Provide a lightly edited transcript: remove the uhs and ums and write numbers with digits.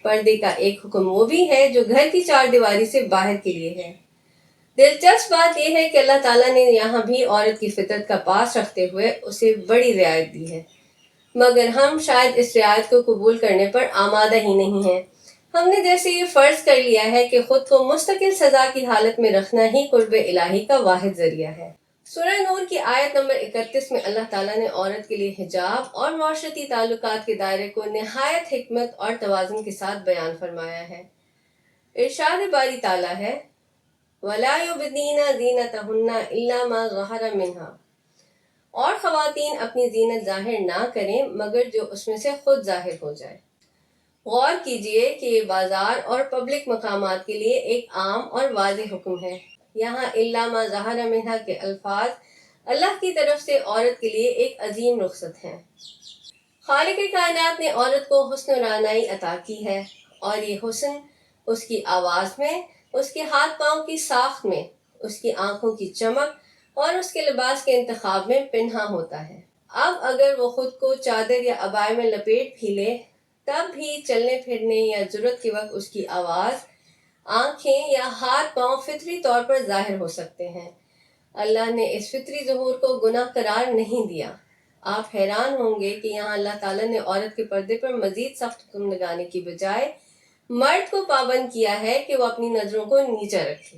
پردے کا ایک حکم وہ بھی ہے جو گھر کی چار دیواری سے باہر کے لیے ہے۔ دلچسپ بات یہ ہے کہ اللہ تعالیٰ نے یہاں بھی عورت کی فطرت کا پاس رکھتے ہوئے اسے بڑی رعایت دی ہے، مگر ہم شاید اس رعایت کو قبول کرنے پر آمادہ ہی نہیں ہیں۔ ہم نے جیسے یہ فرض کر لیا ہے کہ خود کو مستقل سزا کی حالت میں رکھنا ہی قرب الہی کا واحد ذریعہ ہے۔ سورہ نور کی آیت نمبر 31 میں اللہ تعالیٰ نے عورت کے لیے حجاب اور معاشرتی تعلقات کے دائرے کو نہایت حکمت اور توازن کے ساتھ بیان فرمایا ہے۔ ارشاد باری تعالیٰ ہے وَلَا يُبْدِينَ زِينَتَهُنَّ إِلَّا مَا ظَهَرَ مِنْهَا، اور خواتین اپنی زینت ظاہر نہ کریں مگر جو اس میں سے خود ظاہر ہو جائے۔ غور کیجئے کہ یہ بازار اور پبلک مقامات کے لیے ایک عام اور واضح حکم ہے۔ یہاں الا ما ظہر منہا کے الفاظ اللہ کی طرف سے عورت کے لیے ایک عظیم رخصت ہیں۔ خالق کائنات نے عورت کو حسن و رعنائی عطا کی ہے، اور یہ حسن اس کی آواز میں، اس کے ہاتھ پاؤں کی ساخت میں، اس کی آنکھوں کی چمک اور اس کے لباس کے انتخاب میں پنہاں ہوتا ہے۔ اب اگر وہ خود کو چادر یا عبائے میں لپیٹ بھی لے، تب بھی چلنے پھرنے یا ضرورت کے وقت اس کی آواز، آنکھیں یا ہاتھ پاؤں فطری طور پر ظاہر ہو سکتے ہیں۔ اللہ نے اس فطری ظہور کو گناہ قرار نہیں دیا۔ آپ حیران ہوں گے کہ یہاں اللہ تعالیٰ نے عورت کے پردے پر مزید سخت حکم لگانے کی بجائے مرد کو پابند کیا ہے کہ وہ اپنی نظروں کو نیچا رکھے۔